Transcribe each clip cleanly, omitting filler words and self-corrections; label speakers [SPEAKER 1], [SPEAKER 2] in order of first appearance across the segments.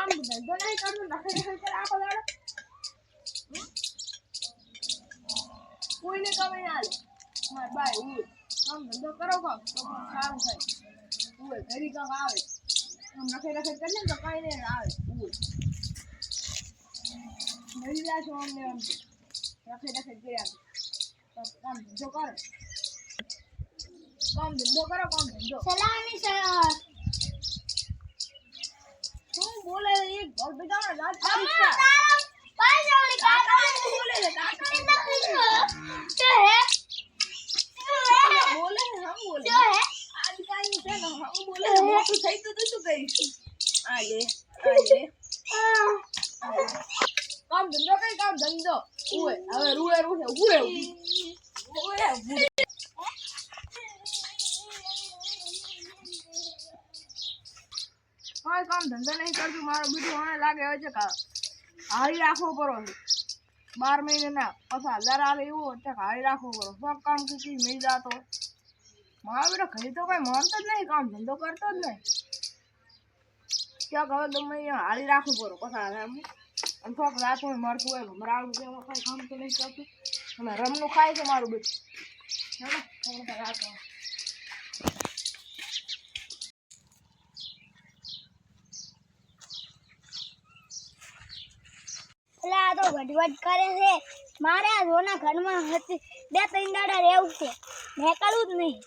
[SPEAKER 1] કામ ધંધો નહીં કરતો નખે કરે આખો દાડો કોઈને કમે ના લે માર બાય હું કામ ધંધો કરો કામ તો સારું થાય હું ઘરી કામ આવે આમ નખે કરે ને તો કાઈ નહીં આવે હું મરી જા છો અમને આમ નખે ગયા કામ ધંધો કરો કામ ધંધો સલામી સર તું બોલે એક ઘર બેઠા રાત પરીક્ષા પાઈ જાવલી કાકા બોલે કાકા ને તો હે બોલે હમ બોલે તો હે આજ કાઈ છે ને હમ બોલે મોટું થઈ તો તું શું કરીશ આલે કામ ધંધો ઉએ હવે રૂએ કોઈ કામ ધંધો નહીં કરતું મારો બીજું મને લાગે હવે છે કે હારી રાખવો પડો 12 મહિને ના 50,000 આવે એવું છે હારી રાખવો પડો સબ કામ કીધી મિલ જાતો મારો બેટો ઘરે તો કઈ માનતો જ નહીં કામ ધંધો કરતો જ નહીં ક્યાંક હવે ગમે અહીંયા હારી રાખવું પડો 50,000 અને થોક રાત હોય મળતું હોય ભમરાવું કે કઈ કામ તો નહીં કરતું અને રમનું ખાય છે મારું બેટું
[SPEAKER 2] આ તો વડવડ કરે છે મારે આ રોના ઘરમાં હતી 2-3 દાડા રહેવું છે નીકળવું જ નહીં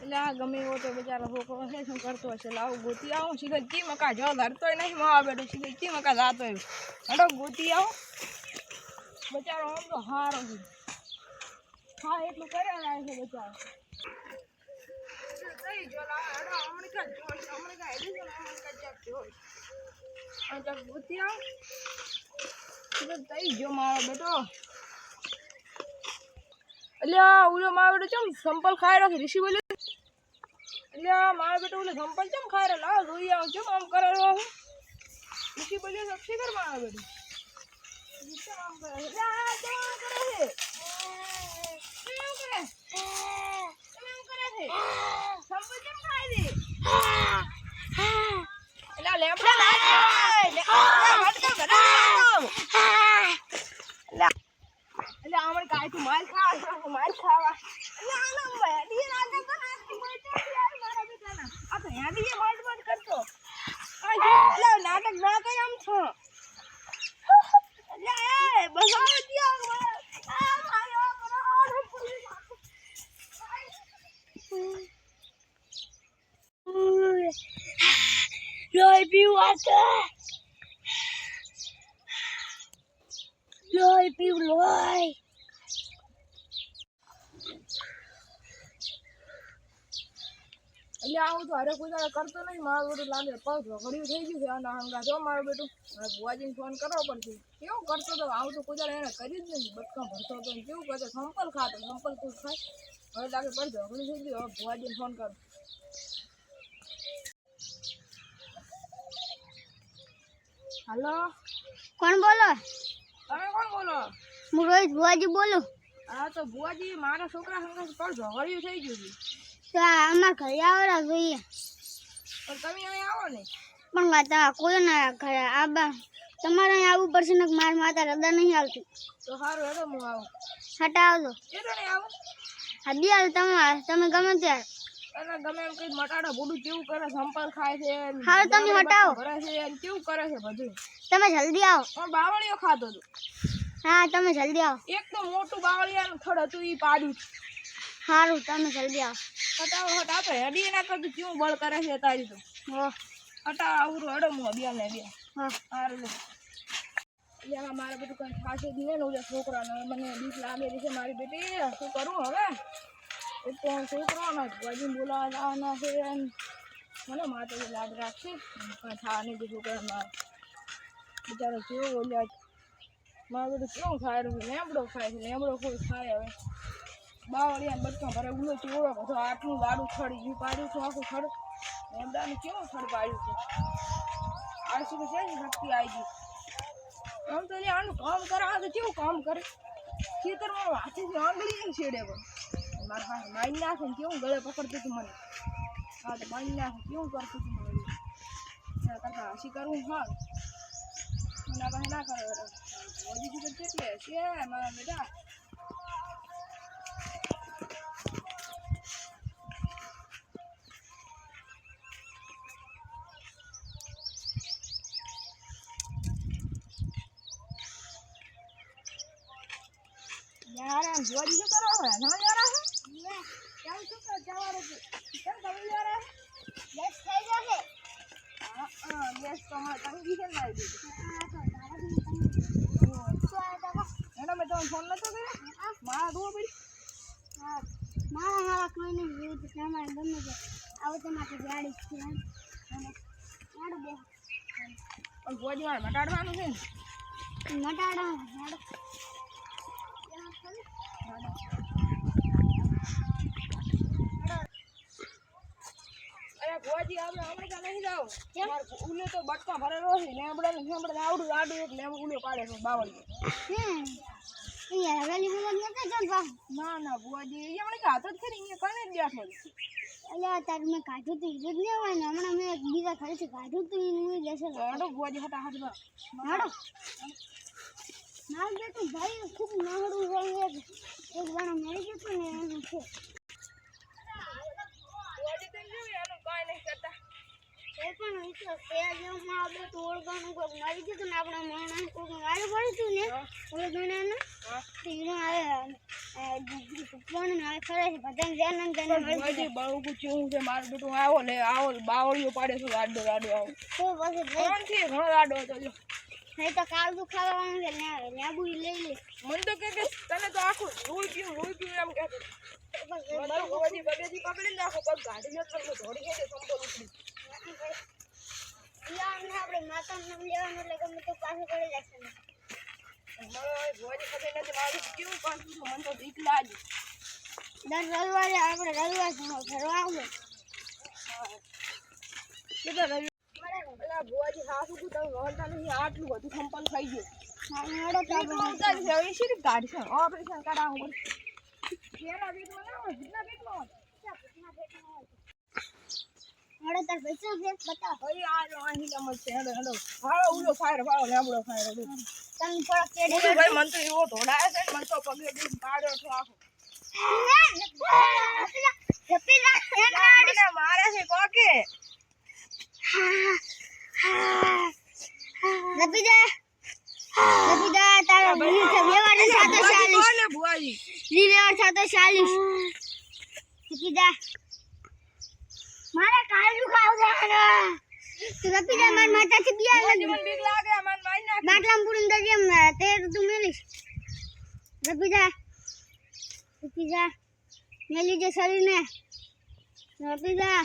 [SPEAKER 1] એટલે ગમે એવો તો બિચારો છોકરો છે શું કરતો હશે લાવ ગોતી આવું સીધા કી મકા જો ધરતોય નહીં માવા બેઠો સીધા કી મકા જાતો હડો ગોતી આવો બિચારો આમ તો હારો છે હા એટલું કર્યા લાગે છે બિચારો થઈ જો લાવ હડો હમણાં કા જોઈ હમણાં કા હેડી જો હમણાં કા જાક જોઈ આ જાક ગોતી આવ સીધા થઈ જો મારો બેટો અલ્યા ઉલો મારો બેટો ચમ સંપલ ખાઈ રહ્યો છે ઋષિ બોલે અલ્યા મારો બેટો ઓલે સંપલ ચમ ખાઈ રહ્યો લાવ જોઈ આવ ચમ આમ કરે રહ્યો હું ઋષિ બોલે સક્ષી કર મારો બેટો ઋષિ આમ કરે અલ્યા ચમ આમ કરે છે કેમ કરે છે સંપલ ચમ ખાઈ દે અલ્યા લેબડા લાય વાટકા ભરા એટલે આમર કાય તું માલ ખાવા એટલે આના મેડી રાજા તો નાસ્તી બોલતો યાર મારા બેટાના આ તો યાદી માડ કરતો આ એટલે નાટક ના કઈ આમ છો એટલે એ બસાવ દિયા આ માયો બરાબર પુલિસ લોહી પીવા લોહી પીવ લોહી એટલે આવું તો હરે કોઈ કરતો નહીં મારું બેટું લાગે પગ ઘડ્યું થઈ ગયું છે આના હંગા જો મારું બેટું ભુવાજીને ફોન કરવો પડશે કેવું કરતો તો આવું તો કોઈ એને કરી જ નહીં બટકા ભરતો હતો કેવું કરતો સંપલ ખાતો સંપલ તું ખાય હવે લાગે પડ ઘડ્યું થઈ ગયું હવે ભુવાજીને ફોન કર હાલો
[SPEAKER 2] કોણ બોલો
[SPEAKER 1] તમે કોણ બોલો
[SPEAKER 2] હું રોહિત ભુવાજી બોલું
[SPEAKER 1] હા તો ભુવાજી મારા છોકરા હંગા પગ ઘડ્યું થઈ ગયું છે
[SPEAKER 2] તો અમારા ઘરે આવડા જોઈએ
[SPEAKER 1] પણ તમે અહીં આવો ને
[SPEAKER 2] પણ કોઈ ના ઘરે આબા તમારે અહીં આવવું પડશે ને માર માતા હૃદય નહીં આવતું
[SPEAKER 1] તો સારું હેડો હું આવું
[SPEAKER 2] હટાવજો
[SPEAKER 1] કેટલો નહીં આવું
[SPEAKER 2] હદી હાલ તમે ગમે ત્યારે
[SPEAKER 1] અને ગમે એમ કઈ મટાડા બોડું કેવું કરે સંપલ ખાય છે
[SPEAKER 2] હારું તમે હટાવો
[SPEAKER 1] ભરે છે અને કેવું કરે છે બધું
[SPEAKER 2] તમે જલ્દી આવો
[SPEAKER 1] પણ બાવળીઓ ખાતો હતો
[SPEAKER 2] હા તમે જલ્દી આવો
[SPEAKER 1] એક તો મોટું બાવળિયાનું થડ હતું ઈ પાડ્યું
[SPEAKER 2] સારું તમે જલ્દી આવો
[SPEAKER 1] હટાવો હટાવો હેડી એના કરતું કેવું બળ કરે છે તારી તો
[SPEAKER 2] હો
[SPEAKER 1] હટાવો આવું હેડો હું અભિયાન ને બે
[SPEAKER 2] હા
[SPEAKER 1] સારું લે મારે બધું કઈ ખાશે જ નહીં ને ઓલા છોકરાને મને બીક લાગે છે મારી બેટી શું કરું હવે એક તો છોકરાને વજીને બોલાવા જવાના છે મને માથે લાગ રાખશે પણ થા નહીં દીધું કે મારે બિચારો કેવું બોલ્યા મારે બધું કેવું ખાય રહ્યું લેમડો ખાય છે લેમડો કોઈ ખાય હવે બાવળિયા બટકા ભરે ઉલો ચીવડો બધો આટલું વાડું છડી ગયું પાડ્યું છું આખું છડ લેમડાનું કેવું છડ પાડ્યું છે આળસી તો છે જ શક્તિ આવી ગઈ આમ તો આનું કામ કરે આ તો કેવું કામ કરે ખેતરમાં હાથેથી આંગળી છેડે પણ મારા પાસે મારી નાખે ને કેવું ગળે પકડતું હતું મને હા તો મારી નાખે કેવું કરતું હતું મને એના કરતાં હસી કરવું હા એના પાસે ના કરે હજી તો કેટલે છે મારા બેટા यार हम जोड़ी जो करो है ना यार है क्या શું કર જવાનું છે કેમ તમે યાર
[SPEAKER 2] ગેસ થઈ જશે
[SPEAKER 1] હા ગેસ તો માં તંગી છે લાવી દીધી એનો મેં તમને ફોન નતો કર્યો મારા દો પડી
[SPEAKER 2] મારા કોઈને વિરુદ્ધ તમારે ગમે છે આવો તમારે ગાડી છે અને યાડો બે
[SPEAKER 1] પણ ગોજી મારે મટાડવાનું છે
[SPEAKER 2] ને મટાડો યાડો
[SPEAKER 1] અરે ગોજી આપણે હમણાં નહીં જાવ ઉલે તો બટકા ભરેલો છે લેમડા ને લેમડા આવડું આડું એક લેમ ઉલે પાડે છે બાવળી
[SPEAKER 2] યાર વેલી મુલક નતા જન
[SPEAKER 1] ના ના ગોજી એ મને હાથ જ કરી અહીંયા કને જ બેઠો
[SPEAKER 2] અલ્યા તાર મેં કાઢું તું ઈજ ને હોય ને હમણાં મેં બીજા ઘરેથી કાઢું તું ઈ લેશે
[SPEAKER 1] હાડો ગોજી હટા હાથ માં
[SPEAKER 2] હાડો માર બેટું ભાઈ ખૂબ નાહડું હોય એક જણા મરી ગયું હતું ને એનું છે
[SPEAKER 1] ગોજી તો જોઈ આનું કાઈ નહીં કરતા
[SPEAKER 2] એ પણ વિશ્વ તે જેવું માં બે ઓળગાનું કોઈ મરી ગયું ને આપણા માણસ કોઈ મારી પડ્યું હતું ને ઓલો દુનિયાને તીરો આવે પણ ના ખરે છે બધાને જાનન જાનન
[SPEAKER 1] ગોજી બહુ પૂછ્યું છે મારું બેટું આવો લે આવો બાવળીઓ પાડે છે આડો આડો આવો
[SPEAKER 2] તો પછી
[SPEAKER 1] કોણ છે ઘણો આડો હતો જો
[SPEAKER 2] નહીં તો કાળું ખાવાનું છે લેબુ લઈ લે
[SPEAKER 1] મને તો કે તને તો આખું રોઈ પીવું એમ કહેતો મારું ગોજી બગેજી પકડી નાખો પગ ગાડી ન તો ધોડી ગઈ સંપલ ઉતરી
[SPEAKER 2] યાર આપણે માતાનું નામ લેવાનું એટલે ગમે તો પાછું કરી જશે
[SPEAKER 1] મને ગોજી ખબર નથી મારું કેવું પાછું મને તો બીક લાગી
[SPEAKER 2] દર રવિવારે આપણે રવિવાર ફરવા આવું
[SPEAKER 1] કેટલા રવિ પેલા ગોજી હાસુ તું તમે વળતા નહીં આટલું બધું સંપલ થઈ ગયું
[SPEAKER 2] હેડો તો
[SPEAKER 1] ઉતારી છે હવે શી ગાડી છે ઓપરેશન કરાવવું પડે એના પેટમાં ના હોય જેટલા પેટમાં હોય
[SPEAKER 2] હેડો તાર પૈસા ફેસ બતાવ
[SPEAKER 1] ભાઈ આ જો અહીં નંબર છે હેડો હેડો વાળો ઉલો ફાયર વાળો લેબડો ફાયર
[SPEAKER 2] તમે થોડા કેડે
[SPEAKER 1] ભાઈ મન તો એવો ઢોળાય છે મન તો પગે દીન પાડ્યો છો આખો મને મારે છે કોકે
[SPEAKER 2] રબીદા તારા ભૂલી છે વ્યવહાર સાથે 40
[SPEAKER 1] કોને ભુવાજી
[SPEAKER 2] વ્યવહાર સાથે 40 રબીદા મારા કાળું ખાવ છે રબીદા માર માતાથી બિયા
[SPEAKER 1] મને બીક લાગે મન માઈ નાખ
[SPEAKER 2] બાટલામ પૂરી દજેમ તે તું મેલીશ રબીદા મેલી જે શરીરને રબીદા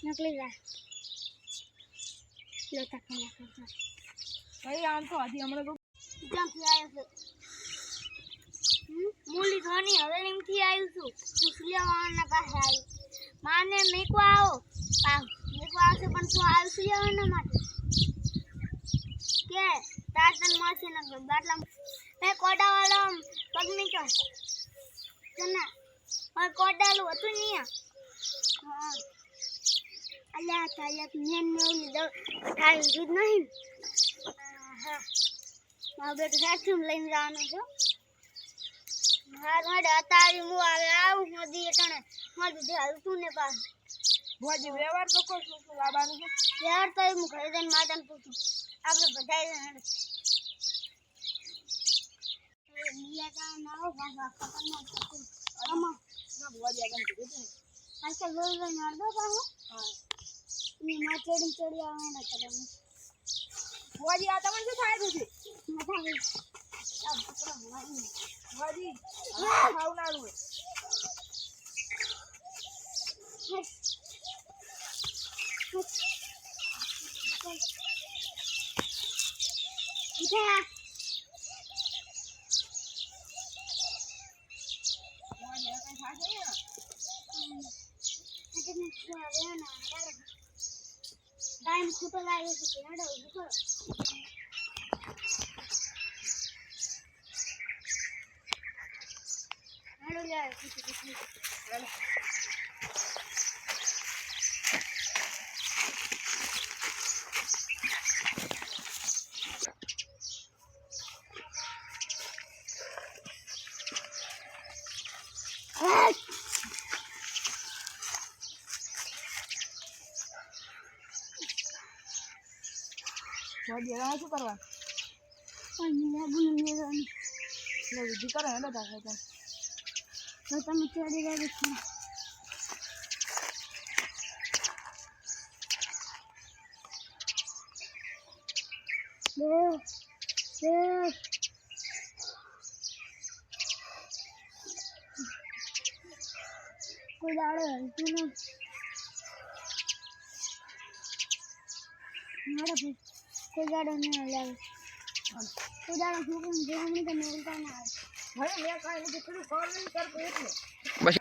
[SPEAKER 2] નકલી જા લેતા ખાના ખાતા
[SPEAKER 1] ભાઈ આમ તો આધી હમણાં તો
[SPEAKER 2] ક્યાંથી આવ્યો છે મૂલી ધોની હવેલીમથી આવ્યું છું સુસલિયાવાળાના પાસે આવી માને મેકવા આવો મેકવા આવશે પણ શું આવ્યું સુલિયાવાળાના માટે કે તાર તન માસી ના બાટલા મેં કોડાવાળો પગ નીકળ ચના મારે કોડાલું હતું નહીં હા અલ્યા તાયા મેન મેલી દો થાય દૂધ નહીં હા મારો બેટો સાચું લઈને જવાનો છો હાર માડે અતારી મુ આવે આવું મોદી એટણે મારું જે હાલતું ને પાસ
[SPEAKER 1] ભોજી વ્યવહાર તો કોઈ શું લાવવાનું છે
[SPEAKER 2] યાર તો હું ઘરે જઈને માતાને પૂછું આપણે બધાય બીજા કામ ના આવો પાછા ખતરનાક થતું આમાં
[SPEAKER 1] ના ભોજી આગળ કીધું ને
[SPEAKER 2] આજકાલ બોલ મારદો પાછો
[SPEAKER 1] હા
[SPEAKER 2] ની માં ચડી આવવાના કરવાનું
[SPEAKER 1] ભોજી આ તમને શું થાય છે
[SPEAKER 2] માથા આ પકડો વાળી
[SPEAKER 1] ભોજી ખાવનારું હોય
[SPEAKER 2] ઉઠા
[SPEAKER 1] ભોજી આ કઈ થાશે ને
[SPEAKER 2] ટાઈમ ખૂટો લાગે છે હેડો ઉભો હેડો લે
[SPEAKER 1] ચાલો ભોજી હવે શું કરવા એટલે વિધિ કરે હેડો થાય તો
[SPEAKER 2] તમે ચડી રહ્યા છો કોઈ દાડો હલતું નહીં મારા કોઈ દાડો નહીં હલાવે કોઈ દાડો છોકરીને જોવાની તો મેળતા ના આવે
[SPEAKER 1] હવે મેં કાંઈ નથી કર્યું કોલ નહીં કરતો એટલે
[SPEAKER 3] બસ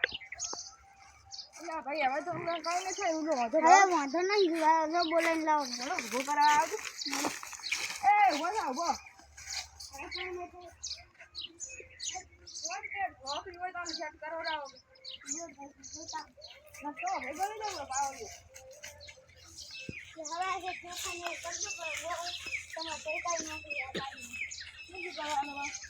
[SPEAKER 1] એટલે ભાઈ હવે તો હમણાં કાંઈ નથી થયું જો વાંધો
[SPEAKER 2] હવે વાંધો નહીં જો બોલાઈને લાવો
[SPEAKER 1] ચલો ઊભો કરાવવા આવજો એ ઊભો થા ઊભો નોકરી હોય તો આને સેટ કરાવડાવો ના તો ભાઈ ગણી લઉં પાવડી
[SPEAKER 2] હવે આજે ચોખાને કરજો પણ તમારે પૈસા નોકરી અપાવી
[SPEAKER 1] શું કરવાનું